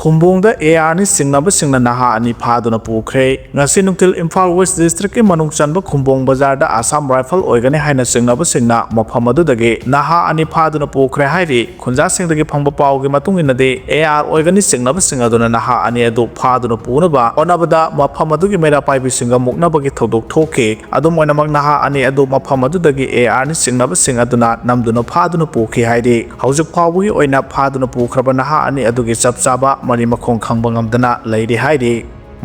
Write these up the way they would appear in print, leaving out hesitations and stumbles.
Khumbungda AR ni singnaba singna naha ani phaduna pukhre ngasi nungtil Imphal West District ki manung chanba Khumbung Bazar da Assam Rifle oigani haina singnaba singna mafam adudagi naha ani phaduna pukhre hairi khunja singdagi phangba pawgi matung inade AR oigani singnaba singaduna naha ani adu phaduna punaba onabada mafam adugi mera paibi singa muknabagi thodok thoke adum oinamak naha ani adu mafam adudagi AR ni singnaba singaduna namduna phaduna pukhi hairi haujuk phawgi oina phaduna pukhraba naha ani adugi chapchaba mari makhong khangba ngamdana leiri hairi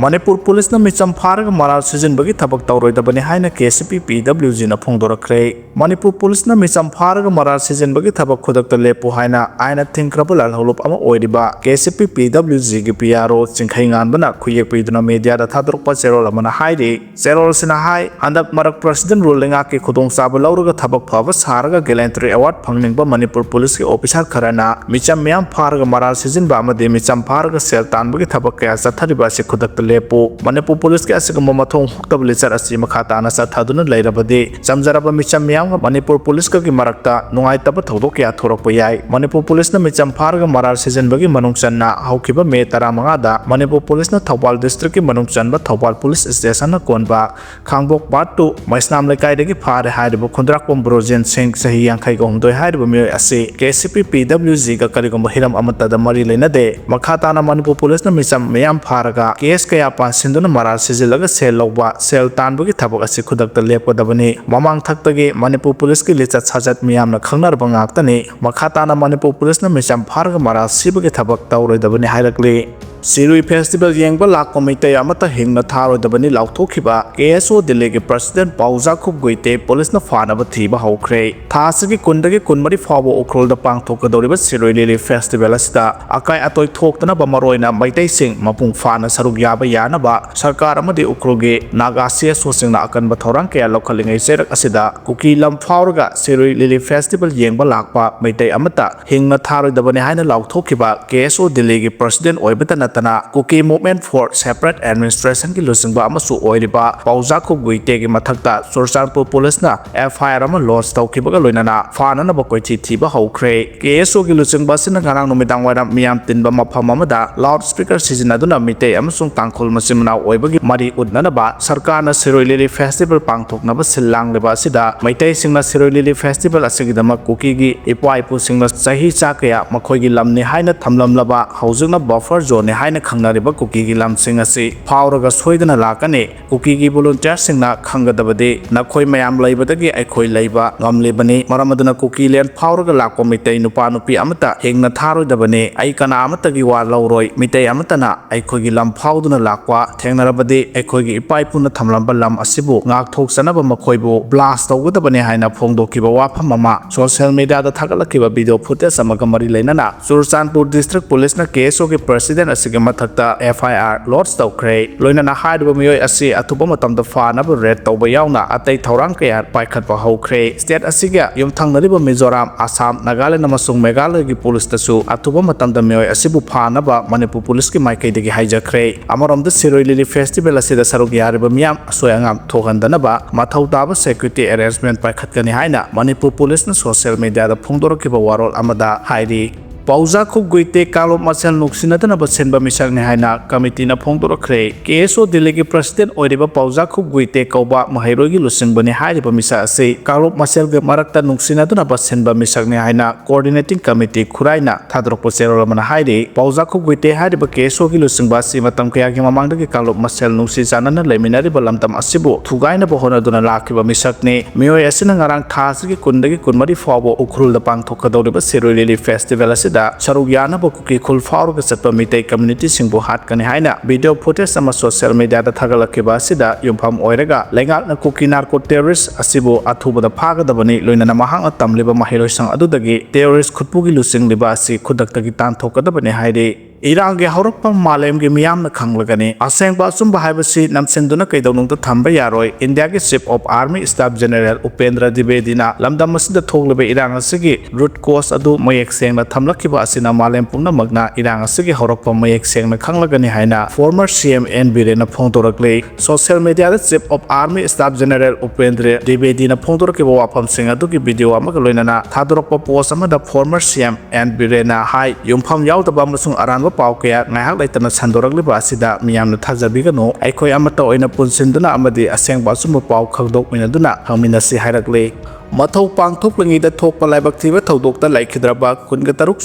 Manipur Police na micham pharaga maral sizinbagi thabak tawroidabani haina KCP PWG na phongdorakre Manipur Police na micham pharaga maral sizinbagi thabak khudakta lepu haina aina thingkrabul alholup ama oiriba KCP PWG gi PRO chingkhai nganbana khuyek piduna media da thadrokpa cherol amana hairi cherol sina hai andak marak president ruling ki khudong saba lauraga thabak phaba saraga gallantry award phangningba Manipur Police ki officer kharana micham myam pharaga maral sizinba amade micham pharaga sel tanbagi thabak kaya chathariba se khudakta lepo Manipur Police ke asagamba mathong huktabli char asi makhata na sathaduna leirabade chamjaraba micham myam Manipur Police ka ki marakta nungai taba thodok kya thorokpa yai Manipur Police na micham pharga marar season bagi manung channa haukiba me 15 da Manipur Police na Thopal district ki manung chanba Thopal Police Station na konba Khangbok part 2 Maisnam lekai dagi phare hairibo khundrakpom brojen sing sahi yankhai gomdoi hairibo me ase KCP PWG ka karigomba hiram amata da mari leinade makhata na Manipur Police na micham myam pharga case kaya pansinduna maral sijilaga sel lawba sel tanbagi thabak ase khudakta lepkodabani mamang thaktage Manipur Police ki lichat sajat miyamna khangnarba ngaktani makhatana Manipur Police na micham pharga maral sibagi thabak tawroidabani hairakle Sirui Festival yengba lakko meitai amata hingna tharoidabani lauthokhiba KSO Delhi ki President Paojakhup goite police na fanaba thiba haukhre thasigi kundagi kunmari fawo okrolda pangthokadoriba Sirui Lily Festival asida akai atoi thoktana bamaroina meitai sing mapung fana saruk yaba yanaba sarkar amadi okrolge naga CSO singna akanba thorang kaya lokhalingai serak asida kuki lam fauraga Sirui Lily Festival yengba lakpa meitai amata hingna tharoidabani haina lauthokhiba KSO Delhi ki President oibata Tana Cookie Movement for Separate Administration ki lusingba amasu oiriba Paojakhup guite ki mathakta Surchanpur Police na FIR ama lodge tawkibaga loinana fanana ba koichi thiba haukhre KSO ki lusingba sina ngarang numidang waram miyam tinba mafam amada loudspeaker sizinaduna mitei amasung tangkhul masimna oibagi mari udnana ba sarkarna Sirui Lily Festival pangthoknaba sillang leba sida maitai singna Sirui Lily Festival asigidama cookie gi ipwa ipu singna chahi chakaya makhoigi lamni haina thamlamlaba haujungna buffer zone haina khangnariba cookie gi lamsing asi phawraga soidana lakane cookie gi volunteer singna khangadabade nakhoi mayam leibadagi aikhoi leiba ngamlebani maramaduna cookie len phawraga lakpa mitai nupa nupi amata hengna tharoidabane ai kana amata gi wa lauroi mitai amatana aikhoi gi lam phawduna lakwa thengnarabade aikhoi gi ipai puna thamlamba lam asibu ngak thok sanaba makhoibu blast tawgadabane haina phongdokiba wafam ama social media da thagalakiba video footage amaga mari leinana Surchanpur District Police na KSO ki President asige mathakta FIR lodge tawkhre loinana haiduba miyoi asi athuba matamda fanaba red tawba yauna atai thorang kaya paikhatba haukhre state asiga yumthangnariba Mizoram Assam Nagaland amasung Meghalaya gi police tasu athuba matamda miyoi asibu fanaba Manipur Police ki maikaidagi haijakre amaromda Sirui Lily Festival asida saruk yariba miyam asoyangam thogandanaba mathau taba security arrangement paikhatkani haina Manipur Police na social media da phongdorakiba warol amada hairi Paojakhup goite kalop masel nuksinatana basenba misakni haina committee na phongdorakre KSO Delhi ki President oiriba Paojakhup goite kauba mahairoi gi lusingbani hairiba misa ase kalop masel ge marakta nuksinatana basenba misakni haina coordinating committee khuraina thadrokpo cherolmana hairi Paojakhup goite hairiba KSO gi lusingba si matam kaya gi mamangda gi kalop masel nuksi janana leminari balamtam asibu thugaina bohona duna lakhiba misakni miyoi asina ngarang thasigi kundagi kunmari fawo ukhulda pangthokadoriba Sirui Lily Festival asida saruk yanaba cookie khul fauraga chatpa mitai community singbu hatkani haina video footage ama social media da thagalakiba asida yumpham oiraga lengakna cookie narco terrorist asibu athubada phagadabani loinana mahang tamliba mahiroi sang adudagi terrorist khutpugi lusing liba asi khudaktagi tanthokadabani haire Irang ge haurakpa malem ge miyamna khanglagani asengba asumba haibasi namsenduna kaidonungta thamba yaroi India ge Chief of Army Staff General Upendra Dwivedina lamdam asida thoglebe Irang asigi root cause adu mayek sengna thamlakiba asina malem pungna magna Irang asigi haurakpa mayek sengna khanglagani haina former CM N Birena phongdorakle social media da Chief of Army Staff General Upendra Dwivedina phongdorakiba wafam sing adu gi video amaga loinana thadorakpa post amada former CM N Birena hai yumpham yaudaba amasung aran ꯊꯥꯖꯕ ꯄꯥꯎ ꯀꯌꯥ ꯉꯥꯏꯍꯥꯛ ꯂꯩꯇꯅ ꯁꯟꯗꯣꯔꯛꯂꯤꯕ ꯑꯁꯤꯗ ꯃꯤꯌꯥꯝꯅ ꯊꯥꯖꯕꯤꯒꯅꯨ ꯑꯩꯈꯣꯏ ꯑꯃꯠꯇ ꯑꯣꯏꯅ ꯄꯨꯟꯁꯤꯟꯗꯨꯅ ꯑꯃꯗꯤ ꯑꯁꯦꯡꯕ ꯑꯆꯨꯝꯕ ꯄꯥꯎ ꯈꯪꯗꯣꯛꯃꯤꯟꯅꯗꯨꯅ ꯍꯪꯃꯤꯟꯅꯁꯤ ꯍꯥꯏꯔꯛꯂꯤ ꯃꯊꯧ ꯄꯥꯡꯊꯣꯛꯂꯤꯉꯩꯗ ꯊꯣꯛꯄ ꯂꯥꯏꯕꯛ ꯊꯤꯕ ꯊꯧꯗꯣꯛꯇ ꯂꯩꯈꯤꯗ꯭ꯔꯕ 23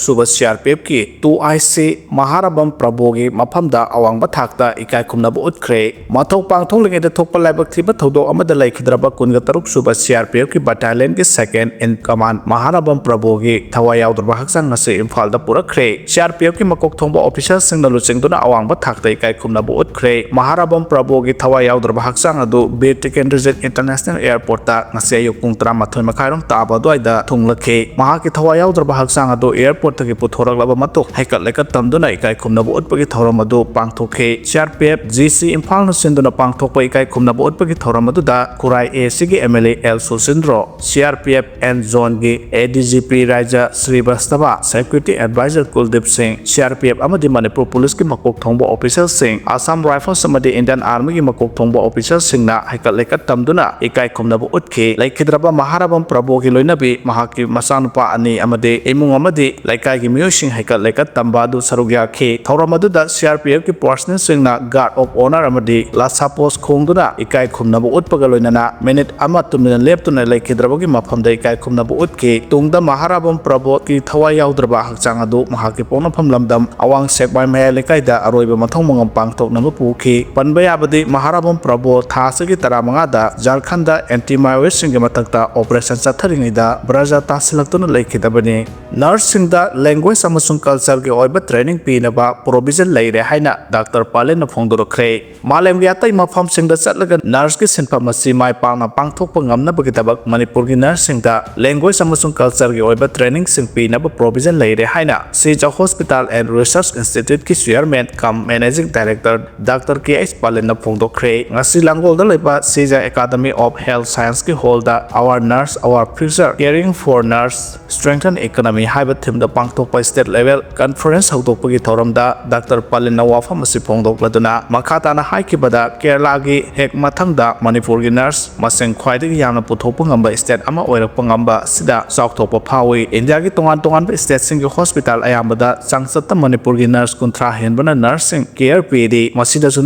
ꯁꯨꯕ CRPFꯀꯤ 2IC ꯃꯍꯥꯔꯥꯕꯝ ꯄ꯭ꯔꯚꯨꯒꯤ ꯃꯐꯝꯗ ꯑꯋꯥꯡꯕ ꯊꯥꯛꯇ ꯏꯀꯥꯏꯈꯨꯝꯅꯕ ꯎꯠꯈ꯭ꯔꯦ ꯃꯊꯧ ꯄꯥꯡꯊꯣꯛꯂꯤꯉꯩꯗ ꯊꯣꯛꯄ ꯂꯥꯏꯕꯛ ꯊꯤꯕ ꯊꯧꯗꯣꯛ ꯑꯃꯗ ꯂꯩꯈꯤꯗ꯭ꯔꯕ 23 ꯁꯨꯕ CRPFꯀꯤ ꯕꯠꯇꯥꯂꯤꯌꯟꯒꯤ ꯁꯦꯀꯦꯟ ꯏꯟ ꯀꯃꯥꯟ ꯃꯍꯥꯔꯥꯕꯝ ꯄ꯭ꯔꯚꯨꯒꯤ ꯊꯋꯥꯏ ꯌꯥꯎꯗ꯭ꯔꯕ ꯍꯛꯆꯥꯡ ꯑꯁꯤ ꯏꯝꯐꯥꯜꯗ ꯄꯨꯔꯛꯈ꯭ꯔꯦ CRPFꯀꯤ ꯃꯀꯣꯛ ꯊꯣꯡꯕ ꯑꯣꯐꯤꯁꯔꯁꯤꯡꯅ ꯂꯨꯆꯤꯡꯗꯨꯅ ꯑꯋꯥꯡꯕ ꯊꯥꯛꯇ ꯏꯀꯥꯏꯈꯨꯝꯅꯕ ꯎꯠꯈ꯭ꯔꯦ ꯃꯍꯥꯔꯥꯕꯝ ꯄ꯭ꯔꯚꯨꯒꯤ ꯊꯋꯥꯏ ꯌꯥꯎꯗ꯭ꯔꯕ ꯍꯛꯆꯥꯡ ꯑꯗꯨ ꯕꯤꯔ ꯇꯤꯀꯦꯟꯗ꯭ꯔꯖꯤꯠ ꯏꯟꯇꯔꯅꯦꯁꯅꯦꯜ ꯑꯦꯌꯔꯄꯣꯔꯠꯇ ꯉꯁꯤ ꯑꯌꯨꯛ ꯄꯨꯡ 13:30 ꯇꯥꯕ ꯑꯗꯨꯋꯥꯏꯗ ꯊꯨꯡꯂꯈꯤ ꯃꯍꯥꯛꯀꯤ ꯊꯋꯥꯏ ꯌꯥꯎꯗ꯭ꯔꯕ ꯍꯛꯆꯥꯡ ꯑꯗꯨ ꯑꯦꯌꯔꯄꯣꯔꯠꯇꯒꯤ ꯄꯨꯊꯣꯔꯛꯂꯕ ꯃꯇꯨꯡ ꯍꯩꯀꯠ ꯂꯩꯀꯠ ꯇꯝꯗꯨꯅ ꯏꯀꯥꯏꯈꯨꯝꯅꯕ ꯎꯠꯄꯒꯤ ꯊꯧꯔꯝ ꯑꯗꯨ ꯄꯥꯡꯊꯣꯛꯈꯤ CRPF GC ꯏꯝꯐꯥꯜꯅ ꯁꯤꯟꯗꯨꯅ ꯄꯥꯡꯊꯣꯛꯄ ꯏꯀꯥꯏꯈꯨꯝꯅꯕ ꯎꯠꯄꯒꯤ ꯊꯧꯔꯝ ꯑꯗꯨꯗ ꯈꯨꯔꯥꯏ ACꯒꯤ MLA L Susindro CRPF N ꯖꯣꯟꯒꯤ ADGP Raja Srivastava security adviser Kuldip Singh CRPF ꯑꯃꯗꯤ ꯃꯅꯤꯄꯨꯔ ꯄꯨꯂꯤꯁꯀꯤ ꯃꯀꯣꯛ ꯊꯣꯡꯕ ꯑꯣꯐꯤꯁꯔꯁꯤꯡ ꯑꯁꯥꯝ ꯔꯥꯏꯐꯜꯁ ꯑꯃꯗꯤ ꯏꯟꯗꯤꯌꯟ ꯑꯥꯔꯃꯤꯒꯤ ꯃꯀꯣꯛ ꯊꯣꯡꯕ ꯑꯣꯐꯤꯁꯔꯁꯤꯡꯅ ꯍꯩꯀꯠ ꯂꯩꯀꯠ ꯇꯝꯗꯨꯅ ꯏꯀꯥꯏꯈꯨꯝꯅꯕ ꯎꯠꯈꯤ ꯂꯩꯈꯤꯗ꯭ꯔꯕ ꯃꯍꯥꯔꯥꯕꯝ ꯄ꯭ꯔꯚꯨꯒꯤ ꯂꯣꯏꯅꯕꯤ ꯃꯍꯥꯛꯀꯤ ꯃꯆꯥꯅꯨꯄꯥ ꯑꯅꯤ ꯑꯃꯗꯤ ꯏꯃꯨꯡ ꯑꯃꯗꯤ ꯂꯩꯀꯥꯏꯒꯤ ꯃꯤꯑꯣꯏꯁꯤꯡ ꯍꯩꯀꯠ ꯂꯩꯀꯠ ꯇꯝꯕ ꯑꯗꯨ ꯁꯔꯨꯛ ꯌꯥꯈꯤ ꯊꯧꯔꯝ ꯑꯗꯨꯗ CRPFꯀꯤ ꯄꯔꯁꯅꯦꯜꯁꯤꯡꯅ ꯒꯥꯔꯗ ꯑꯣꯐ ꯑꯣꯅꯔ ꯑꯃꯗꯤ ꯂꯥꯁꯥ ꯄꯣꯁ ꯈꯣꯡꯗꯨꯅ ꯏꯀꯥꯏꯈꯨꯝꯅꯕ ꯎꯠꯄꯒ ꯂꯣꯏꯅꯅ ꯃꯤꯅꯤꯠ ꯑꯃ ꯇꯨꯃꯤꯟꯅ ꯂꯦꯞꯇꯨꯅ ꯂꯩꯈꯤꯗ꯭ꯔꯕꯒꯤ ꯃꯐꯝꯗ ꯏꯀꯥꯏꯈꯨꯝꯅꯕ ꯎꯠꯈꯤ ꯇꯨꯡꯗ ꯃꯍꯥꯔꯥꯕꯝ ꯄ꯭ꯔꯚꯨꯒꯤ ꯊꯋꯥꯏ ꯌꯥꯎꯗ꯭ꯔꯕ ꯍꯛꯆꯥꯡ ꯑꯗꯨ ꯃꯍꯥꯛꯀꯤ ꯄꯣꯛꯅꯐꯝ ꯂꯝꯗꯝ ꯑꯋꯥꯡ ꯁꯦꯛꯃꯥꯏ ꯃꯌꯥꯏ ꯂꯩꯀꯥꯏꯗ ꯑꯔꯣꯏꯕ ꯃꯊꯧ ꯃꯉꯝ ꯄꯥꯡꯊꯣꯛꯅꯕ ꯄꯨꯈꯤ ꯄꯟꯕ ꯌꯥꯕꯗꯤ ꯃꯍꯥꯔꯥꯕꯝ ꯄ꯭ꯔꯚꯨ ꯊꯥ ꯑꯁꯤꯒꯤ 15ꯗ ꯖꯥꯔꯈꯟꯗ ꯑꯦꯟꯇꯤ ꯃꯥꯏꯑꯣꯏꯁꯤꯡꯒꯤ ꯃꯊꯛꯇ ꯑꯣꯄꯔꯦꯁꯟ ꯆꯠꯊꯔꯤꯉꯩꯗ ꯕ꯭ꯔꯖꯥ ꯇꯥꯁꯤꯜꯂꯛꯇꯨꯅ ꯂꯩꯈꯤꯗꯕꯅꯤ ꯅꯔꯁꯁꯤꯡꯗ ꯂꯦꯡꯒ꯭ꯋꯦꯖ ꯑꯃꯁꯨꯡ ꯀꯜꯆꯔꯒꯤ ꯑꯣꯏꯕ ꯇ꯭ꯔꯦꯅꯤꯡ ꯄꯤꯅꯕ ꯄ꯭ꯔꯣꯚꯤꯖꯟ ꯂꯩꯔꯦ ꯍꯥꯏꯅ ꯗꯥꯛꯇꯔ ꯄꯥꯂꯦꯟꯅ ꯐꯣꯡꯗꯣꯔꯛꯈ꯭ꯔꯦ ꯃꯥꯂꯦꯝꯒꯤ ꯑꯇꯩ ꯃꯐꯝꯁꯤꯡꯗ ꯆꯠꯂꯒ ꯅꯔꯁꯀꯤ ꯁꯤꯟꯐꯝ ꯑꯁꯤ ꯃꯥꯏ ꯄꯥꯛꯅ ꯄꯥꯡꯊꯣꯛꯄ ꯉꯝꯅꯕꯒꯤꯗꯃꯛ ꯃꯅꯤꯄꯨꯔꯒꯤ ꯅꯔꯁꯁꯤꯡꯗ ꯂꯦꯡꯒ꯭ꯋꯦꯖ ꯑꯃꯁꯨꯡ ꯀꯜꯆꯔꯒꯤ ꯑꯣꯏꯕ ꯇ꯭ꯔꯦꯅꯤꯡꯁꯤꯡ ꯄꯤꯅꯕ ꯄ꯭ꯔꯣꯚꯤꯖꯟ ꯂꯩꯔꯦ ꯍꯥꯏꯅ ꯁꯤꯖ ꯍꯣꯁꯄꯤꯇꯥꯜ ꯑꯦꯟड ꯔꯤꯁꯔꯆ ꯏꯟꯁꯇꯤꯇ꯭ꯌꯨꯠꯀꯤ ꯆꯤꯌꯔꯃꯦꯟ ꯀꯝ ꯃꯦꯅꯦꯖꯤꯡ ꯗꯥꯏꯔꯦꯛꯇꯔ ꯗꯥꯛꯇꯔ KH ꯄꯥꯂꯦꯟꯅ ꯐꯣꯡꯗꯣꯛꯈ꯭ꯔꯦ ꯉꯁꯤ ꯂꯥꯡꯒꯣꯜꯗ ꯂꯩꯕ ꯁꯤꯖ ꯑꯦꯀꯥꯗꯃꯤ ꯑꯣꯐ ꯍꯦꯜꯊ ꯁꯥꯏꯟꯁꯀꯤ ꯍꯣꯜꯗ ꯑꯋꯥꯔ ꯅꯔꯁ ꯑꯋꯥꯔ future caring for nurse ꯁ꯭ꯇꯔꯦꯡꯊꯟ economy ꯍꯥꯏꯕ ꯊꯤꯝꯗ ꯄꯥꯡꯊꯣꯛꯄ ꯁ꯭ꯇꯦꯠ ꯂꯦꯚꯦꯜ ꯀꯟꯐꯔꯦꯟꯁ ꯍꯧꯗꯣꯛꯄꯒꯤ ꯊꯧꯔꯝꯗ ꯗꯥꯛꯇꯔ ꯄꯥꯂꯦꯟꯅ ꯋꯥꯐꯝ ꯑꯁꯤ ꯐꯣꯡꯗꯣꯛꯂꯗꯨꯅ ꯃꯈꯥ ꯇꯥꯅ ꯍꯥꯏꯈꯤꯕꯗ ꯀꯦꯔꯂꯥꯒꯤ ꯍꯦꯛ ꯃꯊꯪꯗ ꯃꯅꯤꯄꯨꯔꯒꯤ ꯅꯔꯁ ꯃꯁꯤꯡ ꯈ꯭ꯋꯥꯏꯗꯒꯤ ꯌꯥꯝꯅ ꯄꯨꯊꯣꯛꯄ ꯉꯝꯕ ꯁ꯭ꯇꯦꯠ ꯑꯃ ꯑꯣꯏꯔꯛꯄ ꯉꯝꯕ ꯑꯁꯤꯗ ꯆꯥꯎꯊꯣꯛꯄ ꯐꯥꯎꯏ ꯏꯟꯗꯤꯌꯥꯒꯤ ꯇꯣꯉꯥꯟ ꯇꯣꯉꯥꯟꯕ ꯁ꯭ꯇꯦꯠꯁꯤꯡꯒꯤ ꯍꯣꯁꯄꯤꯇꯥꯜ ꯑꯌꯥꯝꯕꯗ ꯆꯥꯡꯆꯠꯇ ꯃꯅꯤꯄꯨꯔꯒꯤ ꯅꯔꯁ 30 ꯍꯦꯟꯕꯅ ꯅꯔꯁꯁꯤꯡ ꯀꯦꯌꯔ ꯄꯤꯔꯤ ꯃꯁꯤꯗꯁꯨ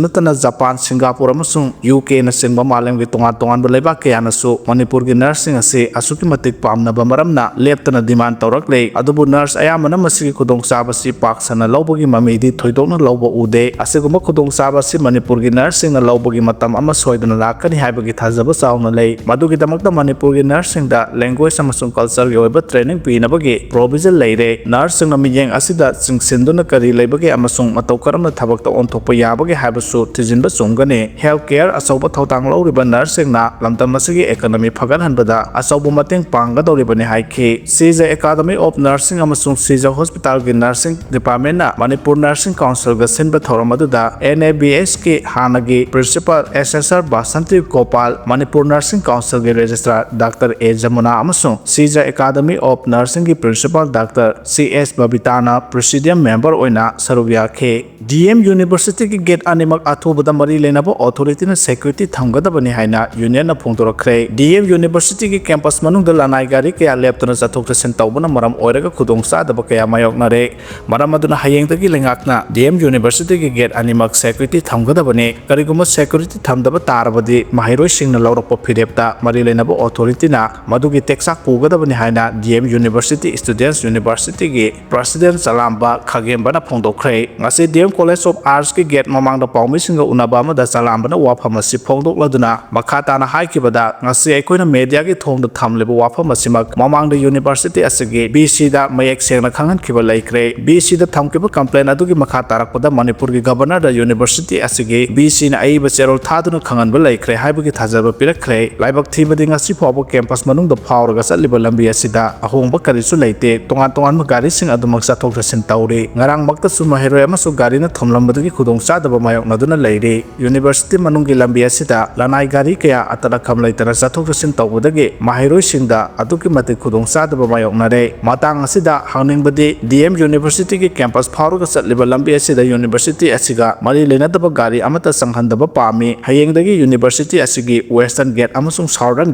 ꯅꯠꯇꯅ ꯖꯄꯥꯟ ꯁꯤꯡꯒꯥꯄꯨꯔ ꯑꯃꯁꯨꯡ UK-ꯅꯆꯤꯡꯕ ꯃꯥꯂꯦꯝꯒꯤ ꯇꯣꯉꯥꯟ ꯇꯣꯉꯥꯟꯕ ꯂꯩꯕꯥꯛ ꯀꯌꯥꯅꯁꯨ ꯃꯅꯤꯄꯨꯔꯒꯤ ꯅꯔꯁꯁꯤꯡ ꯑꯁꯤ ꯑꯁꯨꯛꯀꯤ ꯃꯇꯤꯛ ꯄꯥꯝꯅꯕ ꯃꯔꯝꯅ ꯂꯦꯞꯇꯅ ꯗꯤꯃꯥꯟ ꯇꯧꯔꯛꯂꯤ ꯑꯗꯨꯕꯨ ꯅꯔꯁ ꯑꯌꯥꯝꯕꯅ ꯃꯁꯤꯒꯤ ꯈꯨꯗꯣꯡꯆꯥꯕꯁꯤ ꯄꯥꯛ ꯁꯟꯅ ꯂꯧꯕꯒꯤ ꯃꯃꯤꯗꯤ ꯊꯣꯏꯗꯣꯛꯅ ꯂꯧꯕ ꯎꯗꯦ ꯑꯁꯤꯒꯨꯝꯕ ꯈꯨꯗꯣꯡꯆꯥꯕ ꯑꯁꯤ ꯃꯅꯤꯄꯨꯔꯒꯤ ꯅꯔꯁꯁꯤꯡꯅ ꯂꯧꯕꯒꯤ ꯃꯇꯝ ꯑꯃ ꯁꯣꯏꯗꯅ ꯂꯥꯛꯀꯅꯤ ꯍꯥꯏꯕꯒꯤ ꯊꯥꯖꯕ ꯆꯥꯎꯅ ꯂꯩ ꯃꯗꯨꯒꯤꯗꯃꯛꯇ ꯃꯅꯤꯄꯨꯔꯒꯤ ꯅꯔꯁꯁꯤꯡꯗ ꯂꯦꯡꯒ꯭ꯋꯦꯖ ꯑꯃꯁꯨꯡ ꯀꯜꯆꯔꯒꯤ ꯑꯣꯏꯕ ꯇ꯭ꯔꯦꯅꯤꯡ ꯄꯤꯅꯕꯒꯤ ꯄ꯭ꯔꯣꯚꯤꯖꯟ ꯂꯩꯔꯦ ꯅꯔꯁꯁꯤꯡꯅ ꯃꯤꯠꯌꯦꯡ ꯑꯁꯤꯗ ꯆꯤꯡꯁꯤꯟꯗꯨꯅ ꯀꯔꯤ ꯂꯩꯕꯒꯦ ꯑꯃꯁꯨꯡ ꯃꯇꯧ ꯀꯔꯝꯅ ꯊꯕꯛꯇ ꯑꯣꯟꯊꯣꯛꯄ ꯌꯥꯕꯒꯦ ꯍꯥꯏꯕꯁꯨ ꯊꯤꯖꯤꯟꯕ ꯆꯨꯝꯒꯅꯤ ꯍꯦꯜꯊ ꯀꯦꯌꯔ ꯑꯆꯧꯕ ꯊꯧꯗꯥꯡ ꯂꯧꯔꯤꯕ ꯅꯔꯁꯁꯤꯡꯅ ꯂꯝꯗꯝ ꯑꯁꯤꯒꯤ ꯏꯀꯣꯅꯣꯃꯤ ꯐꯒꯠꯍꯟꯕꯗ ꯑꯆꯧꯕ ꯃꯇꯦꯡ ꯄꯥꯡꯒꯗꯧꯔꯤꯕꯅꯤ ꯍꯥꯏꯈꯤ ꯁꯤꯖ ꯑꯦꯀꯥꯗꯃꯤ ꯑꯣꯐ ꯅꯔꯁꯤꯡ ꯑꯃꯁꯨꯡ ꯁꯤꯖ ꯍꯣꯁꯄꯤꯇꯥꯜꯒꯤ ꯅꯔꯁꯤꯡ ꯗꯤꯄꯥꯔꯠꯃꯦꯟꯠꯅ ꯃꯅꯤꯄꯨꯔ ꯅꯔꯁꯤꯡ ꯀꯥꯎꯟꯁꯤꯜꯒ ꯁꯤꯟꯕ ꯊꯧꯔꯝ ꯑꯗꯨꯗ NABHꯀꯤ ꯍꯥꯟꯅꯒꯤ principal assessor Basanti Gopal Manipur nursing ꯀꯥꯎꯟꯁꯤꯜꯒꯤ ꯔꯦꯖꯤꯁꯇ꯭ꯔꯥꯔ ꯗꯥꯛꯇꯔ A ꯖꯃꯨꯅꯥ ꯑꯃꯁꯨꯡ ꯁꯤꯖ ꯑꯦꯀꯥꯗꯃꯤ ꯑꯣꯐ ꯅꯔꯁꯤꯡꯒꯤ ꯄ꯭ꯔꯤꯟꯁꯤꯄꯥꯜ ꯗꯥꯛꯇꯔ CS ꯕꯕꯤꯇꯥꯅ ꯄ꯭ꯔꯦꯁꯤꯗꯤꯌꯝ ꯃꯦꯝꯕꯔ ꯑꯣꯏꯅ ꯁꯔꯨꯛ ꯌꯥꯈꯤ DM ꯌꯨꯅꯤꯚꯔꯁꯤꯇꯤꯒꯤ ꯒꯦꯠ ꯑꯅꯤꯃꯛ ꯑꯊꯨꯕꯗ ꯃꯔꯤ ꯂꯩꯅꯕ ꯑꯣꯊꯣꯔꯤꯇꯤꯅ ꯁꯦꯀ꯭ꯌꯨꯔꯤꯇꯤ ꯊꯝꯒꯗꯕꯅꯤ ꯍꯥꯏꯅ ꯌꯨꯅꯤꯌꯟꯅ ꯐꯣꯡꯗꯣꯔꯛꯈ꯭ꯔꯦ DM ꯌꯨꯅꯤꯚꯔꯁꯤꯇꯤꯒꯤ ꯀꯦꯝꯄꯁ ꯃꯅꯨꯡꯗ ꯂꯅꯥꯏ ꯒꯥꯔꯤ ꯀꯌꯥ ꯂꯦꯞꯇꯨꯅ ꯆꯠꯊꯣꯛ ꯆꯠꯁꯤꯟ ꯇꯧꯕꯅ ꯃꯔꯝ ꯑꯣꯏꯔꯒ ꯈꯨꯗꯣꯡꯆꯥꯗꯕ ꯀꯌꯥ ꯃꯥꯌꯣꯛꯅꯔꯦ ꯃꯔꯝ ꯑꯗꯨꯅ ꯍꯌꯦꯡꯗꯒꯤ ꯂꯩꯉꯥꯛꯅ DM ꯌꯨꯅꯤꯚꯔꯁꯤꯇꯤꯒꯤ ꯒꯦꯠ ꯑꯅꯤꯃꯛ ꯁꯦꯀ꯭ꯌꯨꯔꯤꯇꯤ ꯊꯝꯒꯗꯕꯅꯤ ꯀꯔꯤꯒꯨꯝꯕ ꯁꯦꯀ꯭ꯌꯨꯔꯤꯇꯤ ꯊꯝꯗꯕ ꯇꯥꯔꯕꯗꯤ ꯃꯍꯩꯔꯣꯏꯁꯤꯡꯅ ꯂꯧꯔꯛꯄ ꯐꯤꯔꯦꯞꯇ ꯃꯔꯤ ꯂꯩꯅꯕ ꯑꯣꯊꯣꯔꯤꯇꯤꯅ ꯃꯗꯨꯒꯤ ꯇꯦꯛꯆꯥꯛ ꯄꯨꯒꯗꯕꯅꯤ ꯍꯥꯏꯅ DM ꯌꯨꯅꯤꯚꯔꯁꯤꯇꯤ ꯁ꯭ꯇꯨꯗꯦꯟꯠꯁ ꯌꯨꯅꯤꯚꯔꯁꯤꯇꯤꯒꯤ ꯄ꯭ꯔꯁꯤꯗꯦꯟꯠ ꯆꯂꯥꯝꯕ ꯈꯥꯒꯦꯝꯕꯅ ꯐꯣꯡꯗꯣꯛꯈ꯭ꯔꯦ ꯉꯁꯤ DM ꯀꯣꯂꯦꯖ ꯑꯣꯐ ꯑꯥꯔꯠꯁꯀꯤ ꯒꯦꯠ ꯃꯃꯥꯡꯗ ꯄꯥꯎꯃꯤꯁꯤꯡꯒ ꯎꯅꯕ ꯑꯃꯗ ꯆꯂꯥꯝꯕꯅ ꯋꯥꯐꯝ ꯑꯁꯤ ꯐꯣꯡꯗꯣꯛꯂꯗꯨꯅ ꯃꯈꯥ ꯇꯥꯅ ꯍꯥꯏꯈꯤꯕꯗ ꯉꯁꯤ ꯑꯩꯈꯣꯏꯅ ꯃꯦꯗꯤꯌꯥꯒꯤ ꯊꯣꯡꯗ ꯊꯝꯂꯤꯕ ꯋꯥꯐꯝ ꯑꯁꯤꯃꯛ ꯃꯃꯥꯡꯗ ꯌꯨꯅꯤꯚꯔꯁꯤꯇꯤ ꯑꯁꯤꯒꯤ BCꯗ ꯃꯌꯦꯛ ꯁꯦꯡꯅ ꯈꯪꯍꯟꯈꯤꯕ ꯂꯩꯈ꯭ꯔꯦ BCꯗ ꯊꯝꯈꯤꯕ ꯀꯝꯄ꯭ꯂꯦꯟ ꯑꯗꯨꯒꯤ ꯃꯈꯥ ꯇꯥꯔꯛꯄꯗ ꯃꯅꯤꯄꯨꯔꯒꯤ ꯒꯚꯔꯅꯔꯗ ꯌꯨꯅꯤꯚꯔꯁꯤꯇꯤ ꯑꯁꯤꯒꯤ BCꯅ ꯑꯏꯕ ꯆꯦꯔꯣꯜ ꯊꯥꯗꯨꯅ ꯈꯪꯍꯟꯕ ꯂꯩꯈ꯭ꯔꯦ ꯍꯥꯏꯕꯒꯤ ꯊꯥꯖꯕ ꯄꯤꯔꯛꯈ꯭ꯔꯦ ꯂꯥꯏꯕꯛ ꯊꯤꯕꯗꯤ ꯉꯁꯤ ꯐꯥꯎꯕ ꯀꯦꯝꯄꯁ ꯃꯅꯨꯡꯗ ꯐꯥꯎꯔꯒ ꯆꯠꯂꯤꯕ ꯂꯝꯕꯤ ꯑꯁꯤꯗ ꯑꯍꯣꯡꯕ ꯀꯔꯤꯁꯨ ꯂꯩꯇꯦ ꯇꯣꯉꯥꯟ ꯇꯣꯉꯥꯟꯕ ꯒꯥꯔꯤꯁꯤꯡ ꯑꯗꯨꯃꯛ ꯆꯠꯊꯣꯛ ꯆꯠꯁꯤꯟ ꯇꯧꯔꯤ ꯉꯔꯥꯡꯃꯛꯇꯁꯨ ꯃꯍꯩꯔꯣꯏ ꯑꯃꯁꯨꯡ ꯒꯥꯔꯤꯅ ꯊꯣꯝꯂꯝꯕꯗꯒꯤ ꯈꯨꯗꯣꯡꯆꯥꯗꯕ ꯃꯥꯌꯣꯛꯅꯗꯨꯅ ꯂꯩꯔꯤ ꯌꯨꯅꯤꯚꯔꯁꯤꯇꯤ ꯃꯅꯨꯡꯒꯤ ꯂꯝꯕꯤ ꯑꯁꯤꯗ ꯂꯅꯥꯏ ꯒꯥꯔꯤ ꯀꯌꯥ ꯑꯇꯠ ꯑꯈꯝ ꯂꯩꯇꯅ ꯆꯠꯊꯣꯛ ꯆꯠꯁꯤन ꯇꯧꯕꯗꯒꯤ ꯃꯍꯩꯔꯣꯏꯁꯤꯡꯗ ꯑꯗꯨꯛꯀꯤ ꯃꯇꯤꯛ ꯈꯨꯗꯣꯡꯆꯥꯗꯕ ꯃꯥꯌꯣꯛꯅꯔꯦ꯫ ꯃꯇꯥꯡ ꯑꯁꯤꯗ ꯍꯪꯅꯤꯡꯕꯗꯤ DM ꯌꯨꯅꯤꯚꯔꯁꯤꯇꯤꯒꯤ ꯀꯦꯝꯄꯁ ꯐꯥꯎꯔꯒ ꯆꯠꯂꯤꯕ ꯂꯝꯕꯤ ꯑꯁꯤꯗ ꯌꯨꯅꯤꯚꯔꯁꯤꯇꯤ ꯑꯁꯤꯒ ꯃꯔꯤ ꯂꯩꯅꯗꯕ ꯒꯥꯔꯤ ꯑꯃꯠꯇ ꯆꯪꯍꯟꯗꯕ ꯄꯥꯝꯃꯤ꯫ ꯍꯌꯦꯡꯗꯒꯤ ꯌꯨꯅꯤꯚꯔꯁꯤꯇꯤ ꯑꯁꯤꯒꯤ ꯋꯦꯁꯇꯔꯟ ꯒꯦꯠ ꯑꯃꯁꯨꯡ ꯁꯥꯎꯗꯔꯟ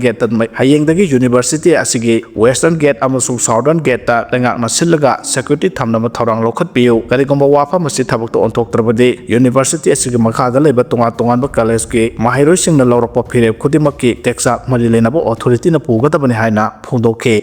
ꯒꯦꯠꯇ ꯂꯩꯉꯥꯛꯅ ꯁꯤꯜꯂꯒ ꯁꯦꯀ꯭ꯌꯨꯔꯤꯇꯤ ꯊꯝꯅꯕ ꯊꯧꯔꯥꯡ ꯂꯧꯈꯠꯄꯤꯌꯨ꯫ ꯀꯔꯤꯒꯨꯝꯕ ꯋꯥꯐꯝ ꯑꯁꯤ ꯊꯕꯛꯇ ꯑꯣꯟꯊꯣꯛꯇ꯭ꯔꯕꯗꯤ ꯌꯨꯅꯤꯚꯔꯁꯤꯇꯤ ꯑꯁꯤꯒꯤ ꯃꯈꯥꯗ ꯂꯩꯕ ꯇꯣꯉꯥꯟ-ꯇꯣꯉꯥꯟꯕ ꯀꯣꯂꯦꯖꯀꯤ ꯃꯍꯩꯔꯣꯏꯁꯤꯡꯅ ꯂꯧꯔꯛꯄ ꯐꯤꯔꯦꯞ ꯈꯨꯗꯤꯡꯃꯛꯀꯤ ꯇꯦꯛꯆ ꯃꯔꯤ ꯂꯩꯅꯕ ꯑꯣꯊꯣꯔꯤꯇꯤꯅ ꯄꯨꯒꯗꯕꯅꯤ ꯍꯥꯏꯅ ꯐꯣꯡꯗꯣꯛꯈꯤ꯫